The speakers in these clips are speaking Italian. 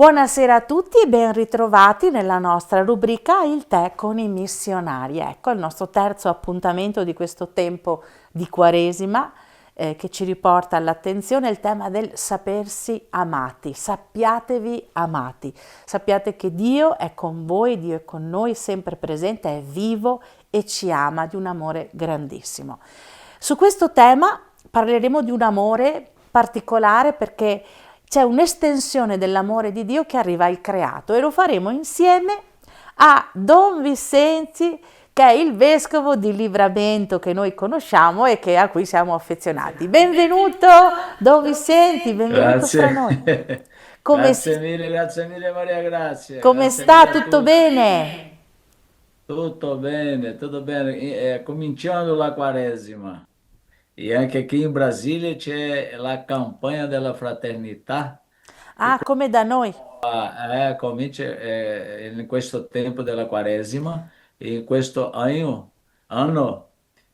Buonasera a tutti e ben ritrovati nella nostra rubrica Il tè con i missionari. Ecco il nostro terzo appuntamento di questo tempo di Quaresima che ci riporta all'attenzione il tema del sapersi amati. Sappiatevi amati. Sappiate che Dio è con voi, Dio è con noi, sempre presente, è vivo e ci ama di un amore grandissimo. Su questo tema parleremo di un amore particolare perché c'è un'estensione dell'amore di Dio che arriva al creato e lo faremo insieme a Don Vincenti, che è il vescovo di Livramento che noi conosciamo e a cui siamo affezionati. Benvenuto Don Vincenti, benvenuto fra noi. Grazie, Come, grazie mille Maria Grazia, come grazie sta? mille a Tutto tutti. bene? Tutto bene. Cominciando la Quaresima. E anche qui in Brasile c'è la campagna della fraternità che Ah, come da noi. comincia in questo tempo della Quaresima e in questo anno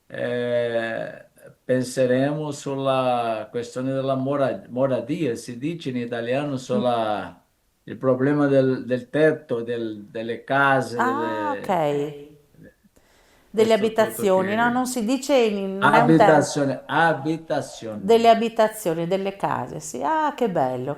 eh, penseremo sulla questione della moradia, si dice in italiano, sulla il problema del tetto, delle case, Ah, ok. Delle questo tutto abitazioni, no? che... Non si dice, non è un termine. Delle Abitazione. abitazioni, delle case, sì. Ah, che bello,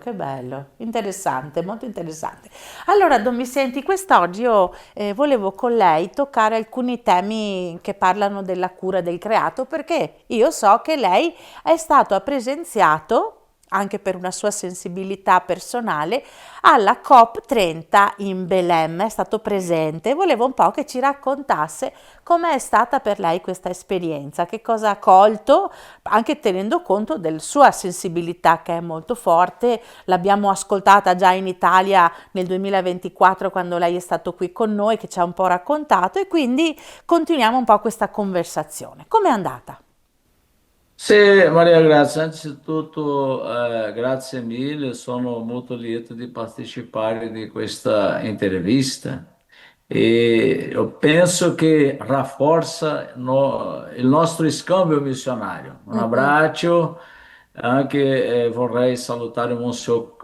interessante, molto interessante. Allora, Don Vicenti, quest'oggi io volevo con lei toccare alcuni temi che parlano della cura del creato, perché io so che lei è stato presenziato, anche per una sua sensibilità personale, alla COP30 in Belém, è stato presente. Volevo un po' che ci raccontasse com'è stata per lei questa esperienza, che cosa ha colto, anche tenendo conto della sua sensibilità che è molto forte. L'abbiamo ascoltata già in Italia nel 2024 quando lei è stato qui con noi, che ci ha un po' raccontato e quindi continuiamo un po' questa conversazione. Com'è andata? Sì, Maria Grazia, anzitutto grazie mille, sono molto lieto di partecipare di questa intervista e io penso che rafforza il nostro scambio missionario. Un Mhm. abbraccio, anche vorrei salutare Monsignor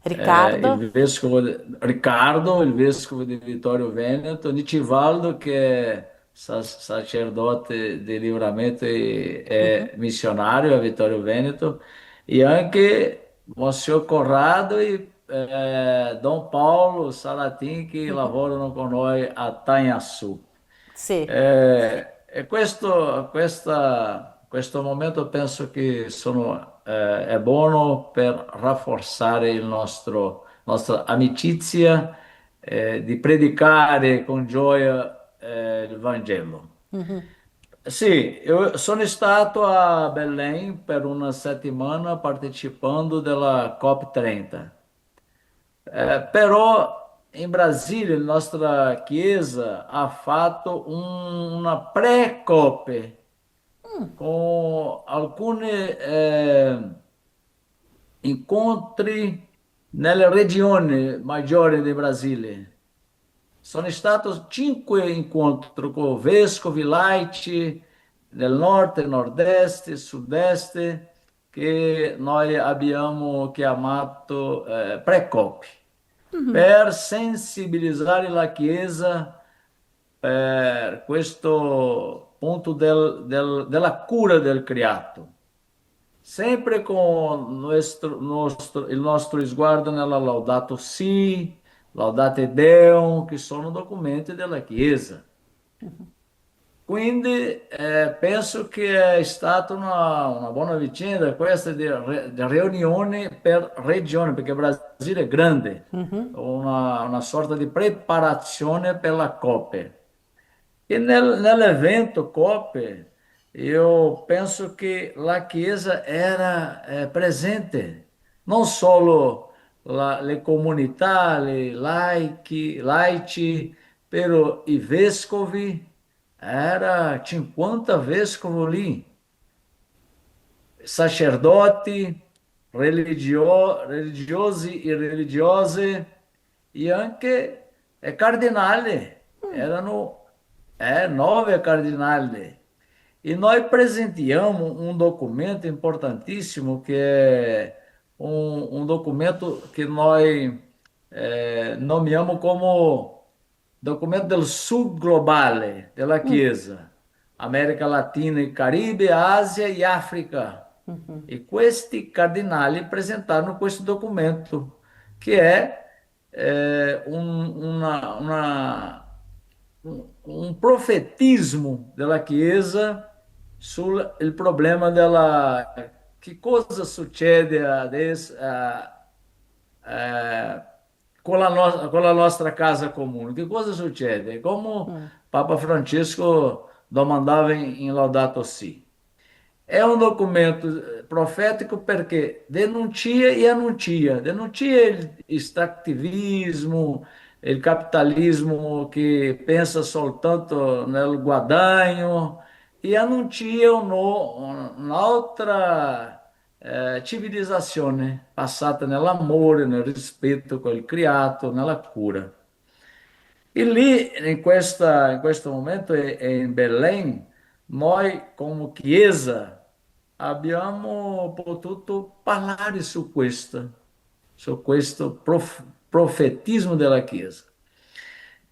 Riccardo? il vescovo Riccardo, il vescovo di Vittorio Veneto, Nicivaldo, che è sacerdote di Livramento e Mhm. è missionario a Vittorio Veneto, e anche Monsignor Corrado e Dom Paulo Salatin, che Mhm. lavorano con noi a Tanhaçu. Sì. Questo momento penso che è buono per rafforzare nostra amicizia, di predicare con gioia, il Vangelo. Mhm. Sì, io sono stato a Belém per una settimana partecipando della COP30. Però in Brasile la nostra chiesa ha fatto una pre-COP con alcuni incontri nelle regioni maggiori del Brasile. Sono stato 5 incontri con vescovi laici nel nord, nord-est, sud-est, che noi abbiamo chiamato pre-COP, per sensibilizzare la Chiesa per questo punto della cura del creato, sempre con il nostro sguardo nella Laudato Si, Laudate Deum, che sono documenti della Chiesa. Quindi penso che è stata una buona vicenda questa di riunioni per regione, perché il Brasile è grande, Mhm. una sorta di preparazione per la Coppe. E nell'evento Coppe, io penso che la Chiesa era presente, non solo le comunità, le laici, però i vescovi, era 50 vescovi lì, sacerdoti, religiosi e religiose e anche cardinali, erano 9 cardinali. E noi presentiamo um documento importantíssimo que é um documento que nós nomeamos como documento del Sud Globale della Mm, Chiesa, América Latina e Caribe, Ásia e África. E questi cardinali presentarono questo documento, che è un profetismo della Chiesa sul il problema della che cosa succede adesso eh, con la nostra casa comune. Che cosa succede? Come mm. Papa Francesco domandava in Laudato Si. È un documento profetico perché denuncia e annuncia. Denuncia il extrativismo, il capitalismo che pensa soltanto nel guadagno e annuncia un'altra civilizzazione basata nell'amore, nel rispetto con il creato, nella cura. E lì, in questo momento, in Belém, noi come Chiesa abbiamo potuto parlare su questo profetismo della Chiesa.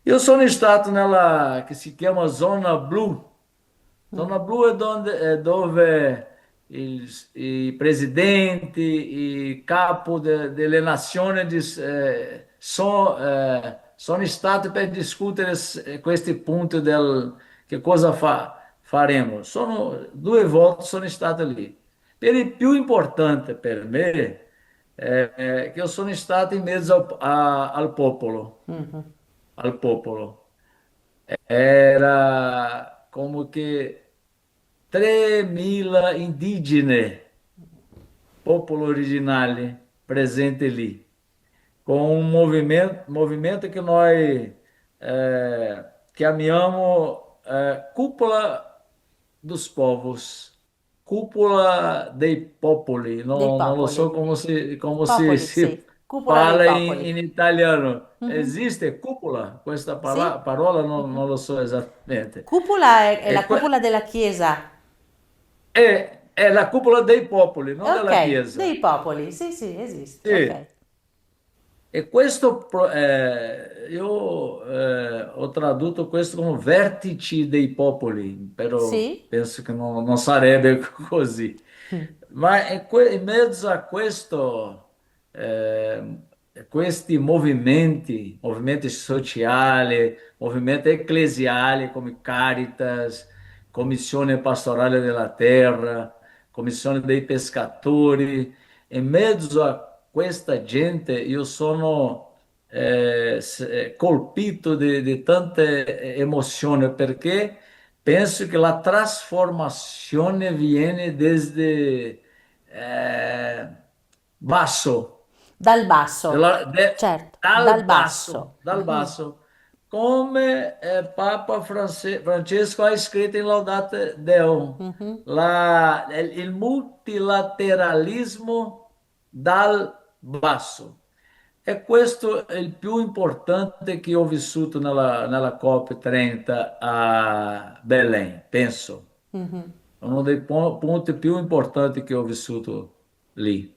Io sono stato nella che si chiama Zona Blu. Zona Blu è dove i presidenti, i capo delle nazioni sono stati per discutere questi punti del che cosa faremo. Sono due volte sono stato lì. Per il più importante per me è che io sono stato in mezzo al popolo, al popolo. Era come che 3.000 indigene, popolo originale, presente lì, com um movimento que nós chiamiamo Cúpula dos Povos, Cúpula dei Popoli, Dei non lo so popoli. come Popoli, si sì. Cupola dei fala popoli. in italiano. Mhm. Esiste cúpula? Questa Sì. parola non Mhm. lo so esattamente. Cupola è E la cupola della chiesa. è la cupola dei popoli, non della Ok, Chiesa. dei popoli. Sì, sì, esiste. Sì. Ok. E questo, io ho tradotto questo come vertici dei popoli, però Sì? penso che non sarebbe così. Ma in mezzo a questi movimenti sociali, movimenti ecclesiali come Caritas, Commissione Pastorale della Terra, Commissione dei Pescatori, in mezzo a questa gente io sono colpito di tante emozioni perché penso che la trasformazione viene desde basso, Dal basso. Certo, dal basso. dal basso, come Francesco ha scritto in Laudate Deum, il multilateralismo dal basso. E questo è il più importante che ho vissuto nella COP30 a Belém, penso. Uno dei punti più importanti che ho vissuto lì.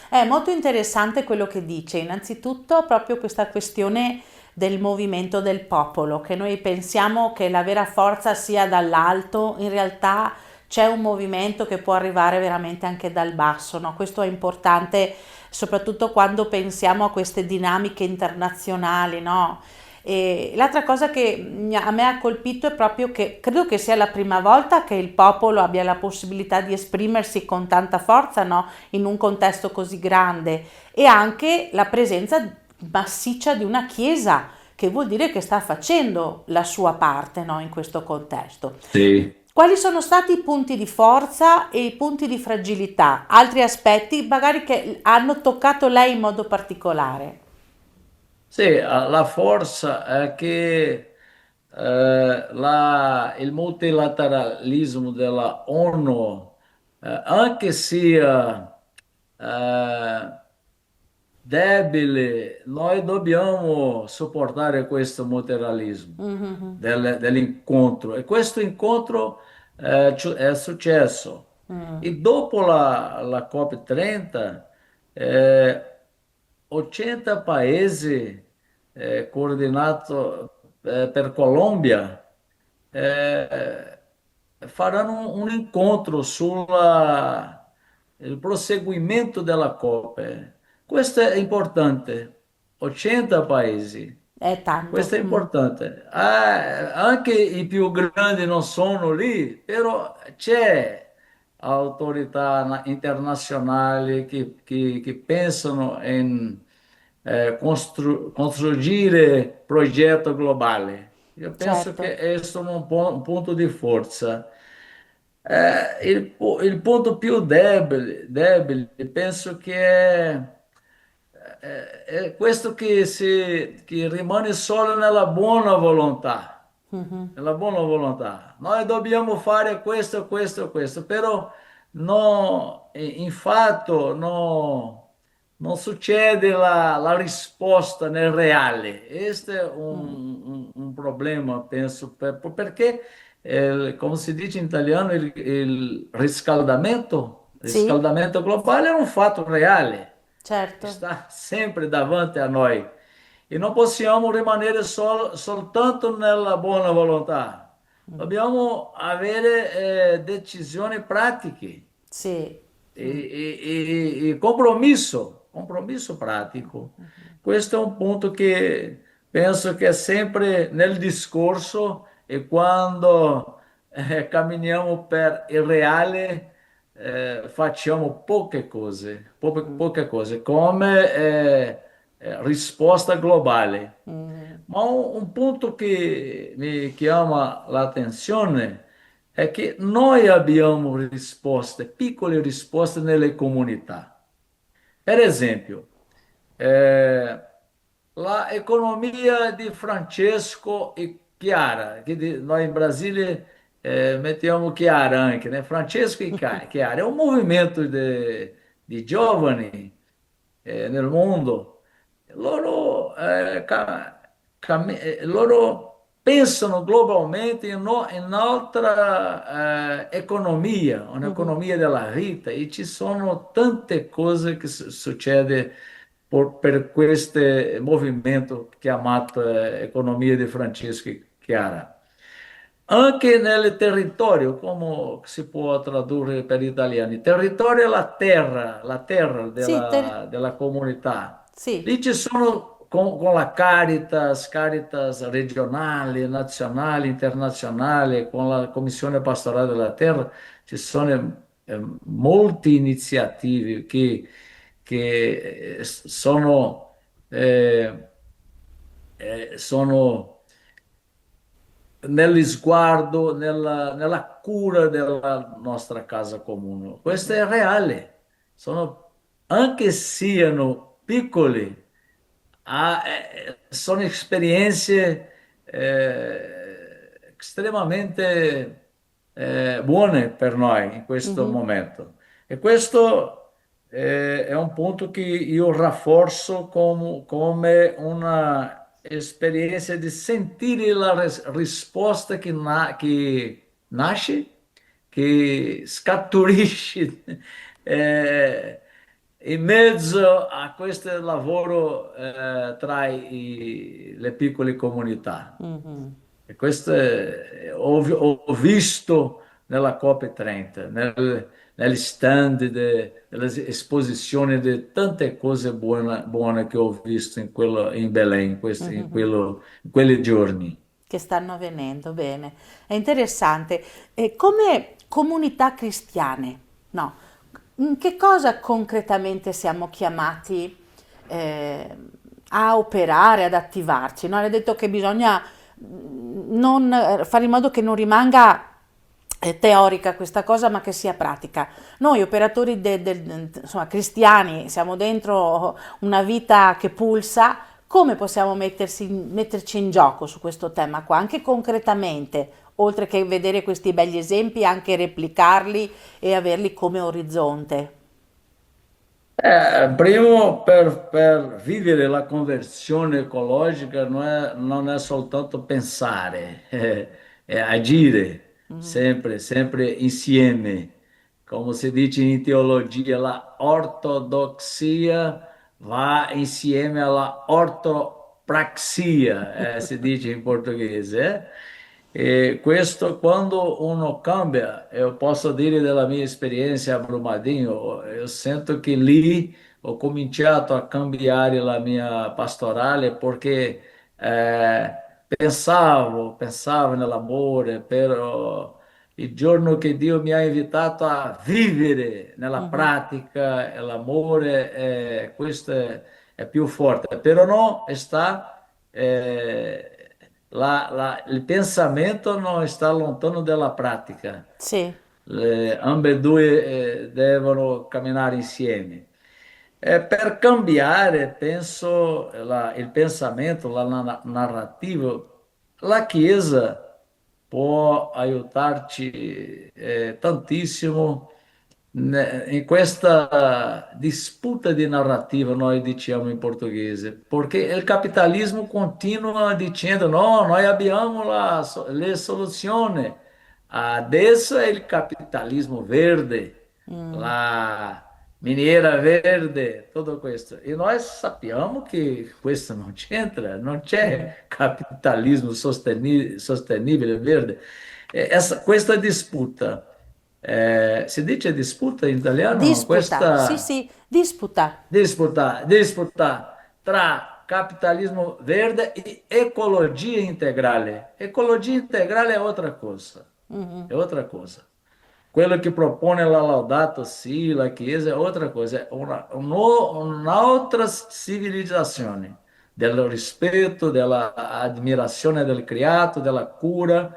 È molto interessante quello che dice, innanzitutto proprio questa questione del movimento del popolo, che noi pensiamo che la vera forza sia dall'alto, in realtà c'è un movimento che può arrivare veramente anche dal basso, no? Questo è importante soprattutto quando pensiamo a queste dinamiche internazionali, no? E l'altra cosa che a me ha colpito è proprio che credo che sia la prima volta che il popolo abbia la possibilità di esprimersi con tanta forza, no? In un contesto così grande e anche la presenza massiccia di una chiesa che vuol dire che sta facendo la sua parte, no? In questo contesto. Sì. Quali sono stati i punti di forza e i punti di fragilità? Altri aspetti magari che hanno toccato lei in modo particolare? Sì, la forza è che il multilateralismo della ONU, anche sia debole, noi dobbiamo supportare questo multilateralismo dell'incontro. E questo incontro è successo. Mm. E dopo la COP30, eh, 80 paesi coordinati per Colômbia eh, faranno un incontro sul proseguimento della COP. Questo è importante. 80 paesi. È Questo tanto. è Mm. importante. Anche i più grandi non sono lì, però c'è autorità internazionali che pensano in costruire projeto globale. Io penso Certo. che questo è un punto di forza. Il punto più debole, penso che è questo che rimane solo nella buona volontà, Mhm. nella buona volontà. Noi dobbiamo fare questo, questo, questo, però no, in fatto non succede la risposta nel reale. Questo è Mm. un problema, penso, perché, come si dice in italiano, il Sì, riscaldamento globale è un fatto reale, certo. está sempre davanti a noi e non possiamo rimanere soltanto nella buona volontà. Dobbiamo avere decisioni pratiche Sì. Mm. e compromesso pratico. Questo è un punto che penso che è sempre nel discorso e quando camminiamo per il reale facciamo poche cose come risposta globale. Mm. Ma un punto che mi chiama l'attenzione è che noi abbiamo risposte, piccole risposte nelle comunità. Per esempio, eh, la economia di Francesco e Chiara, che noi in Brasile mettiamo Chiara anche, né? Francesco e Chiara, è un movimento di giovani nel mondo. Loro, loro pensano globalmente in un'altra economia, Mhm. un'economia della vita e ci sono tante cose che succedono per questo movimento chiamato economia di Francesco Chiara. Anche nel territorio, come si può tradurre per gli italiani? Territorio è la terra Sì, della comunità. sì. Lì ci sono con la Caritas regionali, nazionali, internazionali, con la Commissione Pastorale della Terra, ci sono molte iniziative che eh, sono nel sguardo, nella cura della nostra casa comune. Questo è reale. Anche siano piccoli, sono esperienze estremamente buone per noi in questo Mhm. momento. E questo è un punto che io rafforzo come una esperienza di sentire la risposta che nasce, che scaturisce in mezzo a questo lavoro le piccole comunità. Mhm. E questo ho visto nella COP30, negli stand, nelle esposizioni di tante cose buone che ho visto in Belém, Mhm. in quei giorni. Che stanno avvenendo, bene. È interessante. E come comunità cristiane, no? In che cosa concretamente siamo chiamati eh, a operare, ad attivarci? No? Hai detto che bisogna non, fare in modo che non rimanga teorica questa cosa, ma che sia pratica. Noi operatori insomma, cristiani siamo dentro una vita che pulsa, come possiamo metterci in gioco su questo tema qua, anche concretamente, oltre che vedere questi begli esempi, anche replicarli e averli come orizzonte? Primo, per vivere la conversione ecologica non è soltanto pensare, è agire sempre insieme como se diz em teologia, a ortodoxia va insieme alla ortopraxia, si dice in portoghese. E questo, quando uno cambia, eu posso dire della mia esperienza a Brumadinho, eu sento che lì ho cominciato a cambiare la mia pastorale perché pensavo nell'amore, però il giorno che Dio mi ha invitato a vivere nella Mhm. pratica, l'amore, questo è più forte, però no, il pensamento non sta lontano dalla pratica. Sì. Ambedue devono camminare insieme. Per cambiare, penso, il pensamento, narrativa, la Chiesa può aiutarci tantissimo in questa disputa di narrativa, noi diciamo in portoghese, perché il capitalismo continua dicendo no, noi abbiamo le soluzioni. Adesso è il capitalismo verde, Mm. la miniera verde, tutto questo. E noi sappiamo che questo non c'entra, non Mhm. c'è capitalismo sostenibile verde. Questa disputa, si dice disputa in italiano? Disputa, sì, Questa sì, disputa. disputa tra capitalismo verde e ecologia integrale. Ecologia integrale è outra cosa. Mhm. È outra cosa. Quello che propone la Laudato Si, la Chiesa, è outra cosa. È un'altra civilizzazione del rispetto, dell'ammirazione del creato, della cura,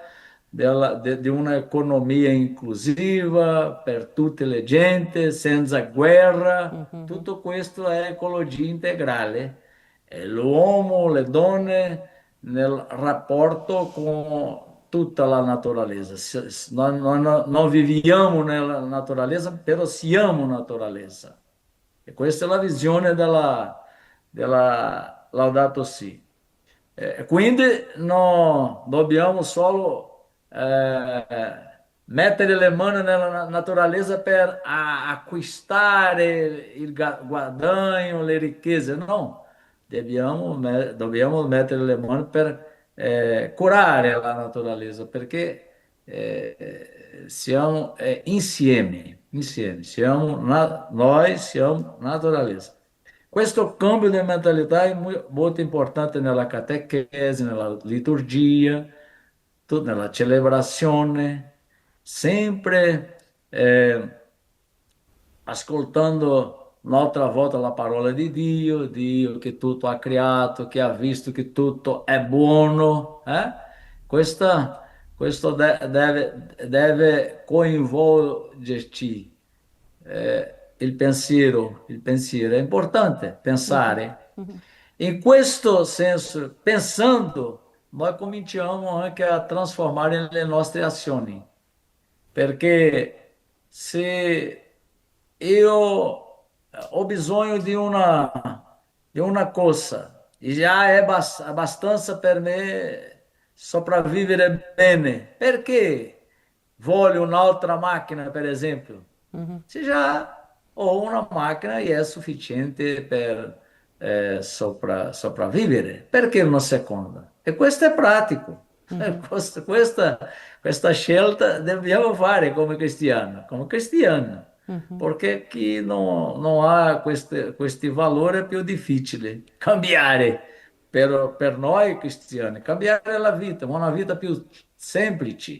di un'economia inclusiva per tutte le gente, senza guerra. Mhm. Tutto questo è ecologia integrale. È l'uomo, le donne nel rapporto con tutta la naturaleza. Non viviamo nella naturaleza, però siamo naturaleza. E questa è la visione della Laudato Si. Quindi no, dobbiamo solo mettere le mani nella naturaleza per acquistare il guadagno, le ricchezze. No, dobbiamo mettere le mani per curare la naturaleza, perché siamo insieme, noi siamo naturaleza. Questo cambio di mentalità è molto importante nella catechesi, nella liturgia, nella celebrazione, sempre ascoltando un'altra volta la parola di Dio che tutto ha creato, che ha visto che tutto è buono. Questo deve coinvolgerci. Il pensiero è importante Mhm. pensare. Mhm. In questo senso, pensando, noi cominciamo anche a trasformare le nostre azioni, perché se io ho bisogno di una cosa e già è abbastanza per me sopravvivere bene, perché voglio un'altra macchina, per esempio? Mhm. Se già ho una macchina e è sufficiente per sopravvivere, perché una seconda? E questo è pratico. Mhm. Questa scelta dobbiamo fare come cristiano, Mhm. perché chi non ha questi valori è più difficile cambiare per noi cristiani, cambiare la vita, una vita più semplice,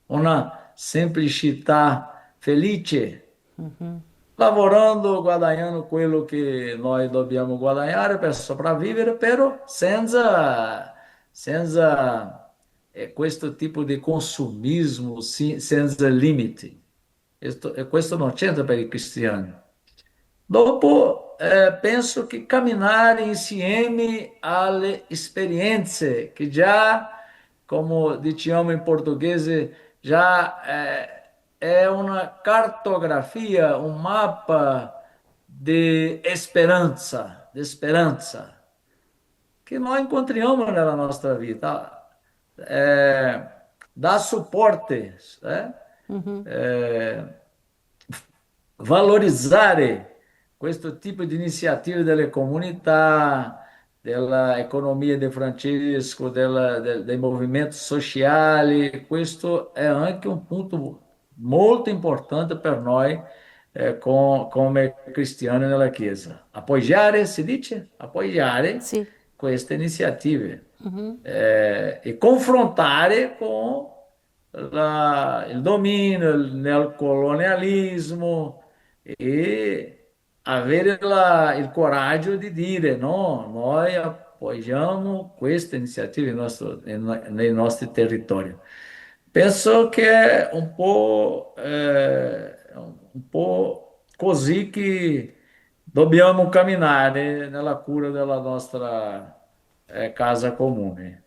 una semplicità felice, Mhm. lavorando, guadagnando quello che noi dobbiamo guadagnare per sopravvivere, però senza questo tipo di consumismo, senza limiti. E questo non c'entra per i cristiani. Dopo, penso che camminare insieme alle esperienze che già, come diciamo in portoghese, già è una cartografia, un mappa di speranza che noi incontriamo nella nostra vita. Dà supporto, eh? Mhm. Eh, valorizzare questo tipo di iniziative delle comunità, dell'economia di Francesco, dei movimenti sociali. Questo è anche un punto molto importante per noi, come cristiani nella Chiesa. Appoggiare, si dice? Appoggiare Sì. queste iniziative, Mhm. e confrontare con il dominio, il neocolonialismo, e avere il coraggio di dire no, noi appoggiamo queste iniziative nei nostri territori. Penso che è un po' così che dobbiamo camminare nella cura della nostra casa comune.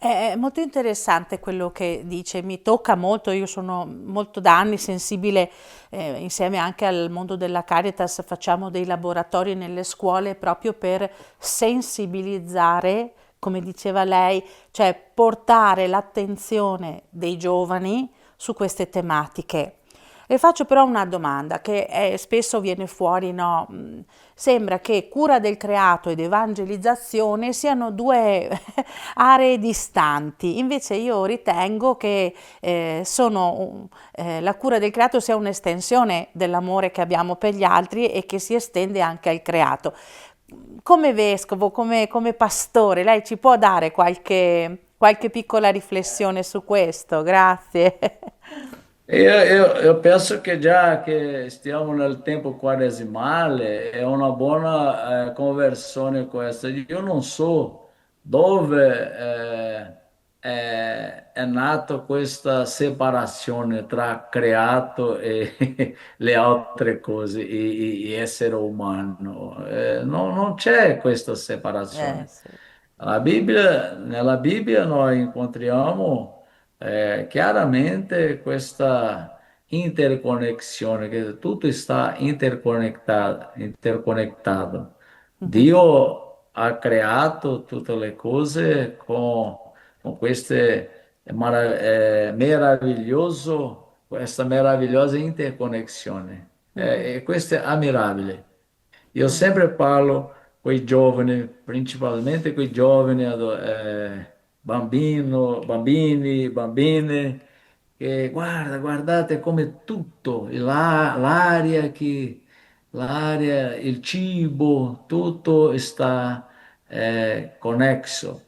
È molto interessante quello che dice, mi tocca molto, io sono molto da anni sensibile, insieme anche al mondo della Caritas, facciamo dei laboratori nelle scuole proprio per sensibilizzare, come diceva lei, cioè portare l'attenzione dei giovani su queste tematiche. Le faccio però una domanda che spesso viene fuori, no? Sembra che cura del creato ed evangelizzazione siano due aree distanti, invece io ritengo che la cura del creato sia un'estensione dell'amore che abbiamo per gli altri e che si estende anche al creato. Come vescovo, come pastore, lei ci può dare qualche piccola riflessione su questo? Grazie. Eu penso que já que stiamo nel tempo quaresimale, è una buona conversione questa. Io non so dove è nata questa separazione tra creato e le altre cose, e essere umano. Non c'è questa separazione. Sì. Nella Bibbia noi incontriamo chiaramente questa interconnessione, che tutto sta interconectato. Mhm, Dio ha creato tutte le cose con questa meravigliosa interconnessione. mhm, E questo è ammirabile. Io mm. sempre parlo con i giovani, principalmente con i giovani, bambine, che guardate come tutto, l'aria, il cibo, tutto sta connesso.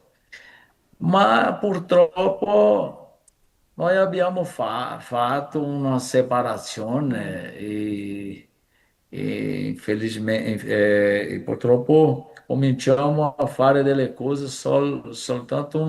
Ma purtroppo noi abbiamo fatto una Mm. separazione, e infelizmente, purtroppo cominciamo a fare delle cose soltanto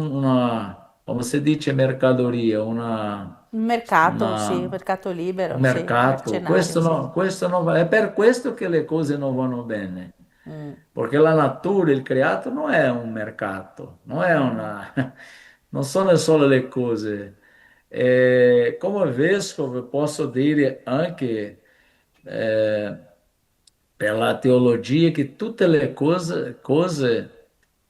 come si dice, mercadoria, Il mercato, sì, una- mercato un libero, sì, mercato. mercenario, sì. Questo non va. È per questo che le cose non vanno bene. Mm. Perché la natura, il creato, non è un mercato, non sono solo le cose. E come vescovo posso dire anche, eh, per la teologia, che tutte le cose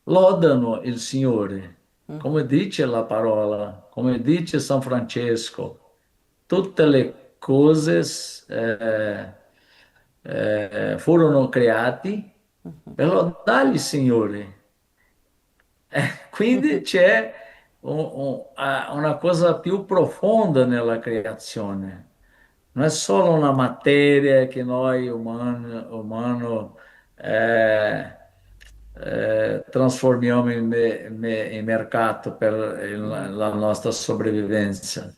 lodano il Signore, come dice la parola, come dice San Francesco, tutte le cose furono create per lodare il Signore. Quindi c'è una cosa più profonda nella creazione. Non è solo una materia che noi umano eh, trasformiamo in mercato per Mm. la nostra sopravvivenza.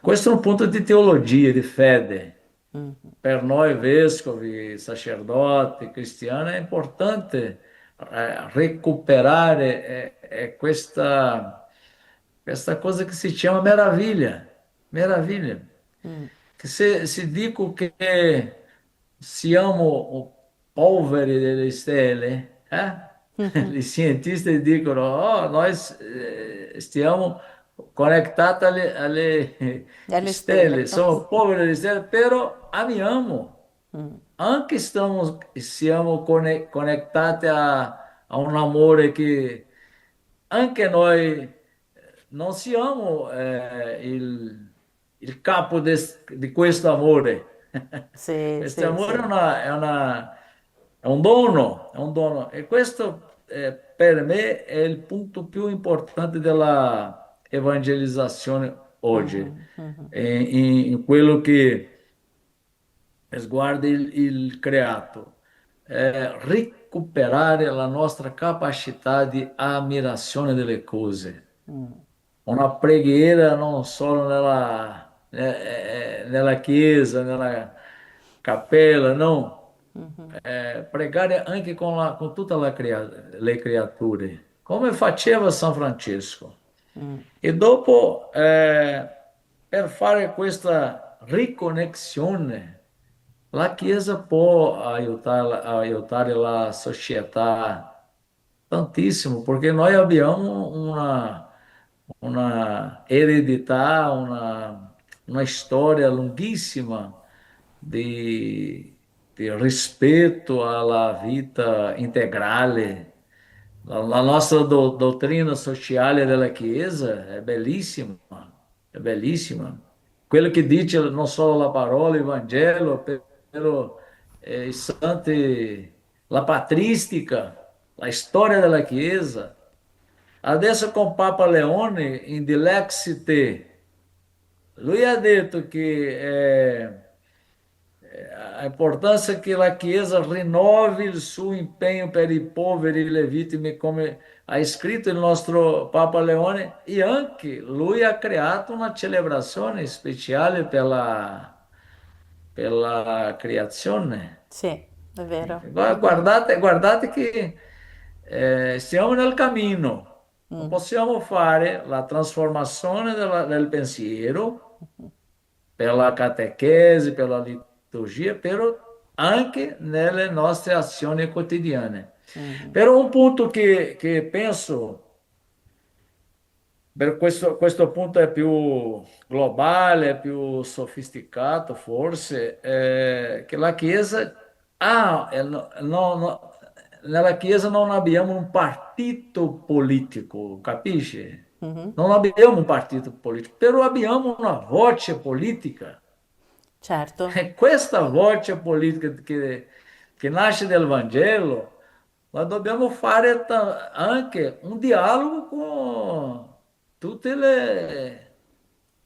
Questo è un punto di teologia, di fede. Mm. Per noi vescovi, sacerdoti, cristiani è importante recuperare questa cosa che si chiama meraviglia. Meraviglia. Mm. Che se dico che siamo poveri delle stelle, Mhm. gli scienziati dicono, oh, noi stiamo connettati alle Dalle stelle. stelle, siamo poveri delle stelle, però amiamo. Mm. Anche siamo connettati a un amore che anche noi non siamo il capo di questo amore, Sì, Questo sì, amore sì. è un dono, è un dono. E questo per me è il punto più importante della evangelizzazione oggi, Mhm, mhm, in quello che riguarda il creato. Recuperare la nostra capacità di ammirazione delle cose. mm, Una preghiera non solo nella chiesa, nella cappella, no. mhm, Pregare anche con tutte le creature, come faceva San Francesco. mm, E dopo, per fare questa riconnessione, la Chiesa può aiutare la società tantissimo, perché noi abbiamo una eredità, una storia lunghissima di, di rispetto alla vita integrale. La nostra dottrina sociale della Chiesa è bellissima, è bellissima. Quello che dice non solo la parola, il Vangelo, però i santi, la patristica, la storia della Chiesa. Adesso con Papa Leone, in Dilexite, lui ha detto che a importância che a Chiesa rinnovi il suo impegno per i poveri e le vittime, come ha scritto il nostro Papa Leone, e anche lui ha creato una celebrazione speciale per la creazione. sì, è vero. Mhm, Guardate che siamo nel cammino, non mm, possiamo fare la trasformazione del pensiero per la catechesi, per la liturgia, però anche nelle nostre azioni quotidiane. mhm, Però un punto che penso, per questo punto è più globale, è più sofisticato forse, che la Chiesa nella Chiesa non abbiamo un partito politico, capisci? mhm. Non abbiamo un partito politico, però abbiamo una voce politica. Certo. E questa voce politica che nasce dal Vangelo, ma dobbiamo fare anche un dialogo con tutte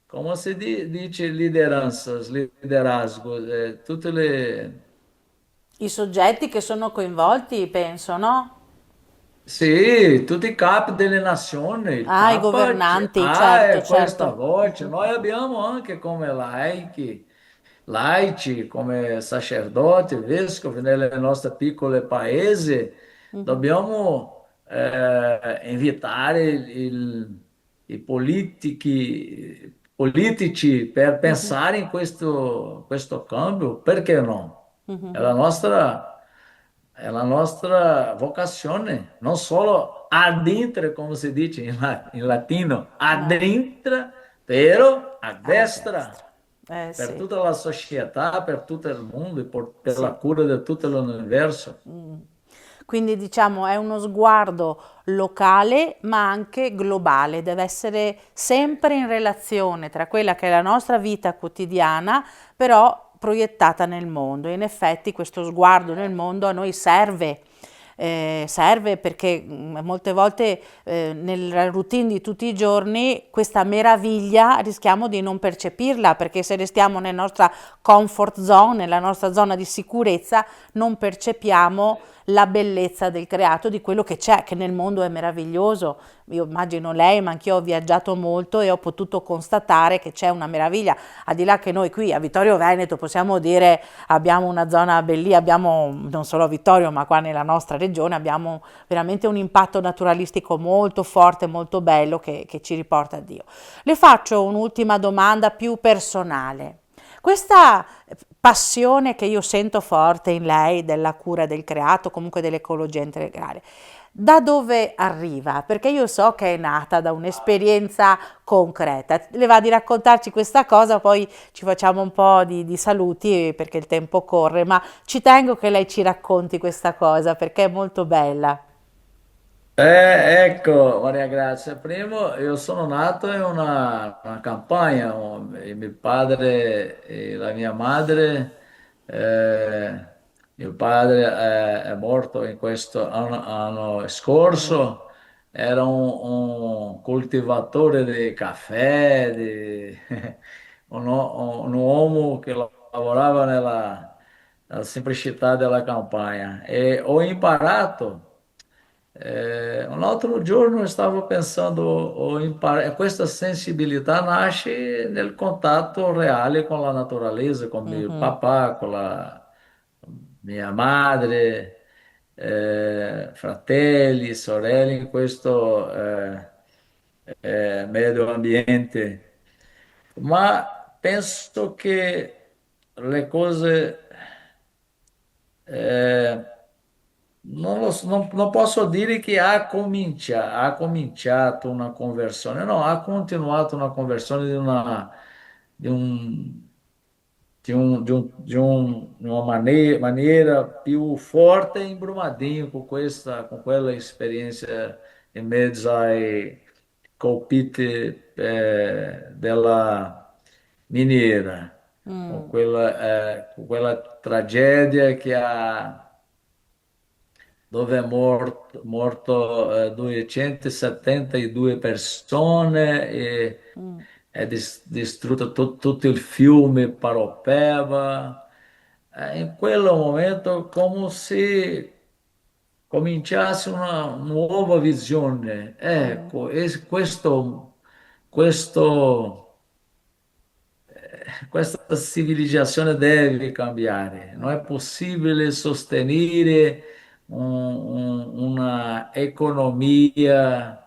come si dice, lideranze, liderazgo, tutte le. I soggetti che sono coinvolti, penso, no? Sì, tutti i capi delle nazioni, il Ah, i Papa governanti, ha certo, questa certo. voce, noi abbiamo anche come laici, come sacerdoti, vescovi nelle nostre piccole paesi, Mhm, dobbiamo invitare i politici per mhm, pensare in questo cambio, perché no? È mhm. la nostra vocazione, non solo addentra, come si dice in latino, No, addentra, però a a destra destra. Eh per sì, tutta la società, per tutto il mondo e per la sì. cura di tutto l'universo. Mm. Quindi diciamo è uno sguardo locale ma anche globale, deve essere sempre in relazione tra quella che è la nostra vita quotidiana, però proiettata nel mondo. In effetti questo sguardo nel mondo a noi serve perché molte volte nella routine di tutti i giorni questa meraviglia rischiamo di non percepirla perché se restiamo nella nostra comfort zone, nella nostra zona di sicurezza, non percepiamo la bellezza del creato, di quello che c'è, che nel mondo è meraviglioso. Io immagino lei, ma anch'io ho viaggiato molto e ho potuto constatare che c'è una meraviglia, al di là che noi qui a Vittorio Veneto possiamo dire abbiamo una zona bellissima, abbiamo non solo a Vittorio, ma qua nella nostra regione abbiamo veramente un impatto naturalistico molto forte, molto bello che ci riporta a Dio. Le faccio un'ultima domanda più personale. Questa passione che io sento forte in lei della cura del creato, comunque dell'ecologia integrale, da dove arriva? Perché io so che è nata da un'esperienza concreta. Le va di raccontarci questa cosa, poi ci facciamo un po' di saluti perché il tempo corre, ma ci tengo che lei ci racconti questa cosa perché è molto bella. Ecco, Maria Grazia, primo, io sono nato in una campagna, il mio padre e la mia madre, eh, mio padre è morto in questo anno Mm, scorso, era un coltivatore di caffè, un uomo che lavorava nella semplicità della campagna e ho imparato. Un altro giorno stavo pensando, questa sensibilità nasce nel contatto reale con la naturalezza, con mio mhm, papà, con la mia madre, fratelli, sorelle in questo medio ambiente. Ma penso che le cose eh, non posso dire che ha cominciato una conversione, no, ha continuato una conversione di un, di uma maneira più forte in Brumadinho, com quella esperienza in mezzo ai colpite della miniera, mm, con quella tragedia che ha dove morto 272 persone e mm, è distrutto tutto il fiume Paropeba. In quel momento come se cominciasse una nuova visione. mm, Ecco, e questo questa civilizzazione deve cambiare, non è possibile sostenere una economia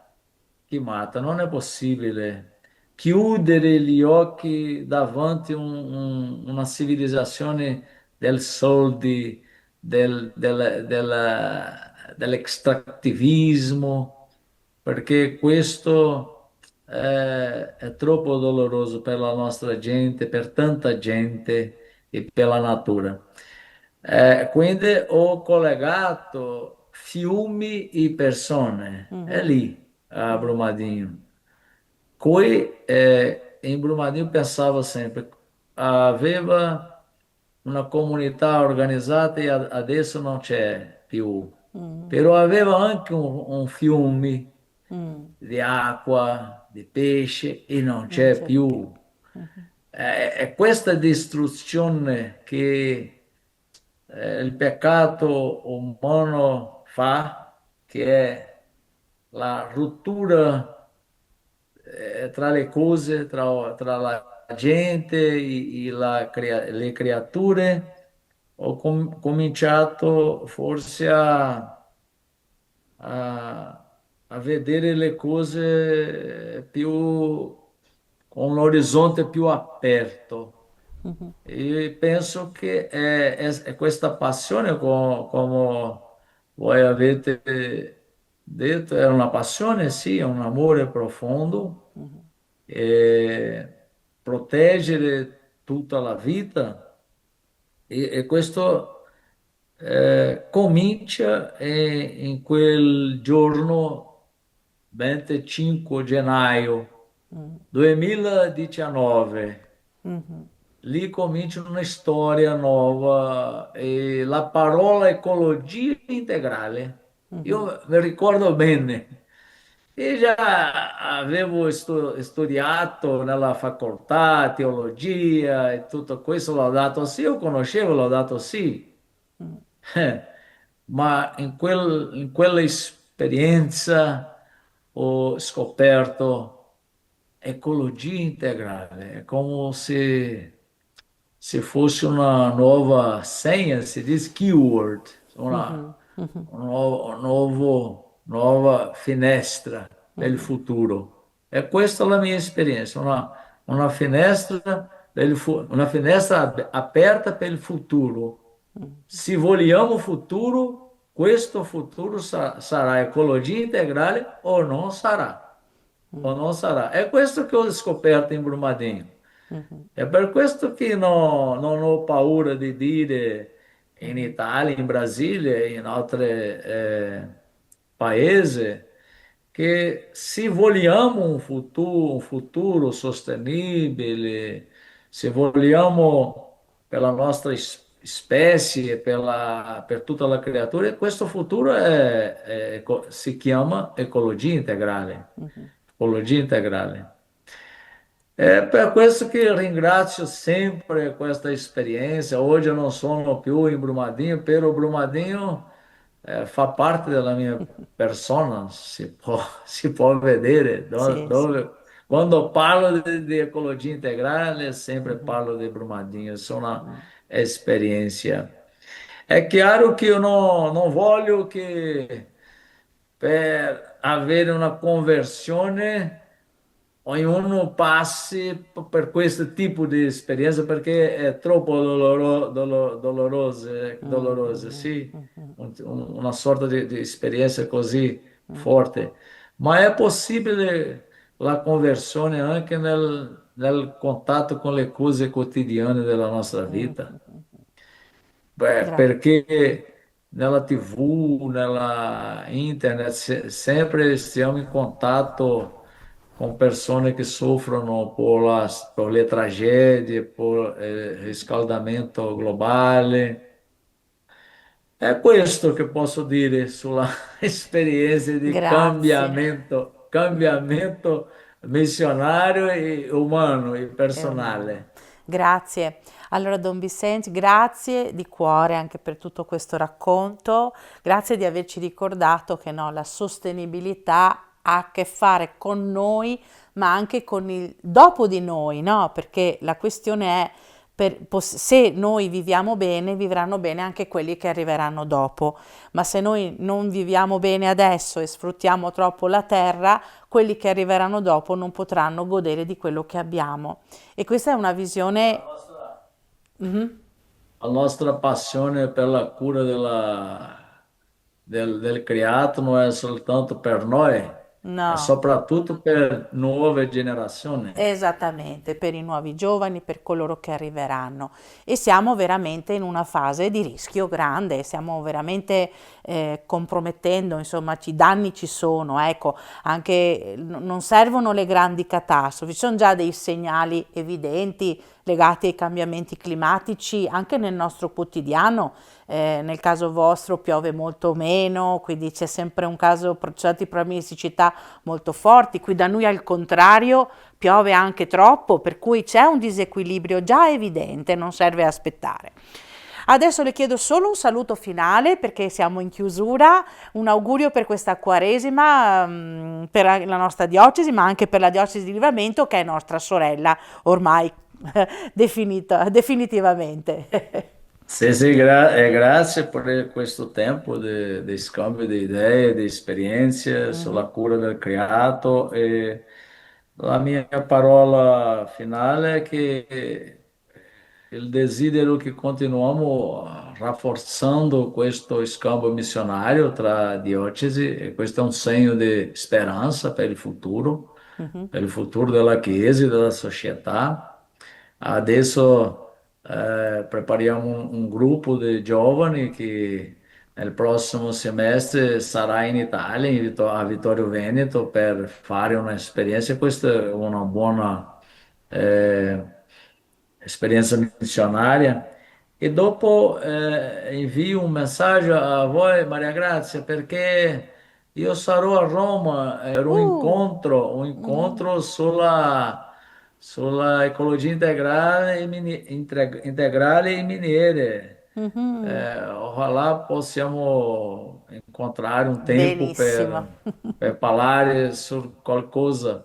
che mata, non è possibile chiudere gli occhi davanti a una civilizzazione del soldi, dell'extrativismo, perché questo è troppo doloroso per la nostra gente, per tanta gente e per la natura. Quindi ho collegato fiumi e persone, è mhm, lì a Brumadinho. Qui in Brumadinho pensava sempre, aveva una comunità organizzata e adesso non c'è più, mm, però aveva anche un fiume mm. di acqua, di pesce e non Non c'è c'è più. più. Mhm, È questa distruzione che il peccato umano fa, che è la rottura tra le cose, tra la gente e le creature, ho cominciato forse a vedere le cose più con un orizzonte più aperto. mhm, E penso che è questa passione, come voi avete detto, è una passione, sì, è un amore profondo, mhm, proteggere tutta la vita e questo comincia in quel giorno 25 gennaio mm, 2019. mhm, Lì comincia una storia nuova e la parola ecologia integrale. mhm, Io mi ricordo bene e già avevo studiato nella facoltà teologia e tutto questo, Laudato Si, io conoscevo Laudato Si, mm, ma in quella esperienza ho scoperto ecologia integrale, è come se fosse una nuova senha, si diz keyword, mhm, mhm, nuova finestra per il mhm, futuro. E questa è la mia esperienza, una finestra, una finestra aperta per il futuro. mm, Se vogliamo futuro, questo futuro sarà ecologia integrale o non sarà. È questo che ho scoperto in Brumadinho. mhm, È per questo che non ho paura di dire in Italia, in Brasile e in altre paese che se vogliamo un futuro sostenibile, se vogliamo per la nostra specie, per tutta la creatura, questo futuro si chiama ecologia integrale. Mhm. Ecologia integrale. É per questo che ringrazio sempre questa esperienza. Hoje eu não sono più in Brumadinho, però Brumadinho fa parte della mia persona, si può vedere. Sì, sì. Quando parlo di ecologia integrale, sempre Mhm. parlo di Brumadinho, è una Mm. esperienza. È chiaro che io non voglio che per avere una conversione ognuno passi per questo tipo di esperienza perché è troppo dolorosa, Mhm. sì, Mhm. una sorta di esperienza così Mhm. forte, ma è possibile la conversione anche nel contatto con le cose quotidiane della nostra Mhm. vita. Mhm. Beh, Gra- perché nella TV, nella internet, sempre stiamo in contatto con persone che soffrono per le tragedie, per il riscaldamento globale. È questo che posso dire sulla esperienza di Grazie. cambiamento missionario e umano e È umano. personale. Grazie. Allora, Don Vicente, grazie di cuore anche per tutto questo racconto. Grazie di averci ricordato che no, la sostenibilità ha a che fare con noi, ma anche con il dopo di noi, no? Perché la questione è se noi viviamo bene, vivranno bene anche quelli che arriveranno dopo. Ma se noi non viviamo bene adesso e sfruttiamo troppo la terra, quelli che arriveranno dopo non potranno godere di quello che abbiamo. E questa è una La visione. nostra Mhm. La nostra passione per la cura del creato non è soltanto per noi, è No. soprattutto per nuove generazioni. Esattamente, per i nuovi giovani, per coloro che arriveranno. E siamo veramente in una fase di rischio grande, stiamo veramente compromettendo, insomma, i danni ci sono, ecco, anche non servono le grandi catastrofi, ci sono già dei segnali evidenti legati ai cambiamenti climatici anche nel nostro quotidiano. Nel caso vostro piove molto meno, quindi c'è sempre un caso, certi problemi di siccità molto forti. Qui da noi al contrario piove anche troppo, per cui c'è un disequilibrio già evidente, non serve aspettare. Adesso le chiedo solo un saluto finale perché siamo in chiusura, un augurio per questa Quaresima, per la nostra diocesi, ma anche per la diocesi di Livramento che è nostra sorella ormai definitivamente. Sì, sì, grazie per questo tempo di scambio di idee, di esperienze sulla Mhm, cura del creato e la mia parola finale è che il desiderio che continuiamo rafforzando questo scambio missionario tra diocesi e questo è un segno di speranza mhm, per il futuro della Chiesa e della società. Adesso prepariamo un gruppo di giovani che nel prossimo semestre sarà in Italia, a Vittorio Veneto, per fare un'esperienza. Questa è una buona eh, esperienza missionaria. E dopo invio un messaggio a voi, Maria Grazia, perché io sarò a Roma per uh, un mhm, incontro sulla ecologia integrale integrale e miniere. mhm. Ojalá possiamo incontrare un tempo Benissimo. per parlare su qualcosa,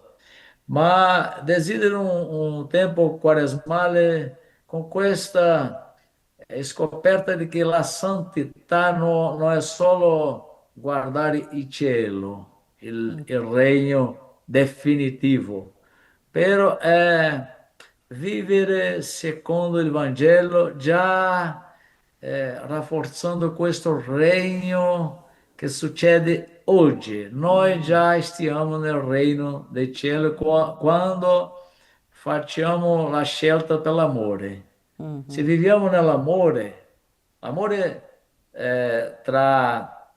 ma desidero un tempo quaresmale con questa scoperta di che la santità non è solo guardare il cielo, il regno definitivo, però è vivere secondo il Vangelo, già rafforzando questo regno che succede oggi. Noi Mm, già stiamo nel regno del cielo quando facciamo la scelta per l'amore. Se mhm, viviamo nell'amore, l'amore tra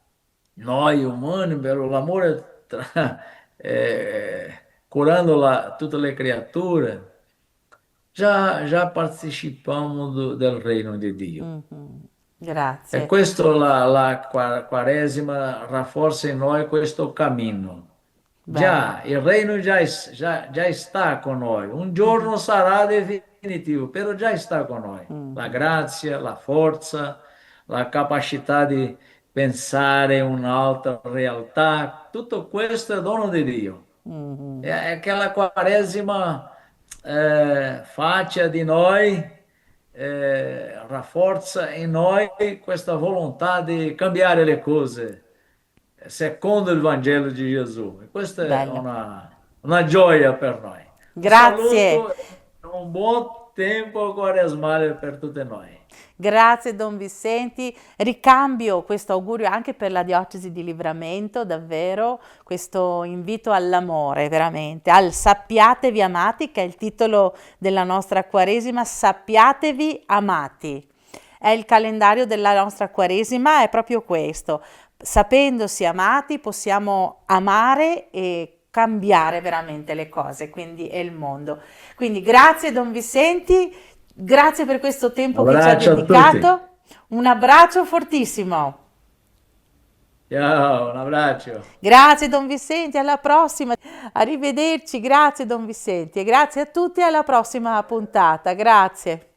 noi umani, per l'amore, curando tutte le creature, già partecipamos del regno di Dio. Mhm. E Grazie, questo la Quaresima rafforza in noi questo cammino. bello. Già, il regno già sta con noi. Un Mhm. giorno sarà definitivo, però già sta con noi. La Mhm. grazia, la forza, la capacità di pensare un'altra realtà, tutto questo è dono di Dio. Mhm. É aquela Quaresima faccia di noi, rafforza in noi questa volontà di cambiare le cose secondo il Vangelo di Gesù. E questa è Bello. una gioia per noi. Un Grazie. saluto e un buon tempo quaresmale per tutti noi. Grazie Don Vissenti, ricambio questo augurio anche per la diocesi di Livramento, davvero, questo invito all'amore, veramente, al sappiatevi amati, che è il titolo della nostra Quaresima, sappiatevi amati. È il calendario della nostra Quaresima, è proprio questo. Sapendosi amati possiamo amare e cambiare veramente le cose, quindi è il mondo. Quindi grazie Don Vissenti, grazie per questo Un tempo che ci ha abbraccio a tutti. dedicato. Un abbraccio fortissimo. Ciao, un abbraccio. Grazie Don Vissenti, alla prossima. Arrivederci, grazie Don Vissenti e grazie a tutti alla prossima puntata. Grazie.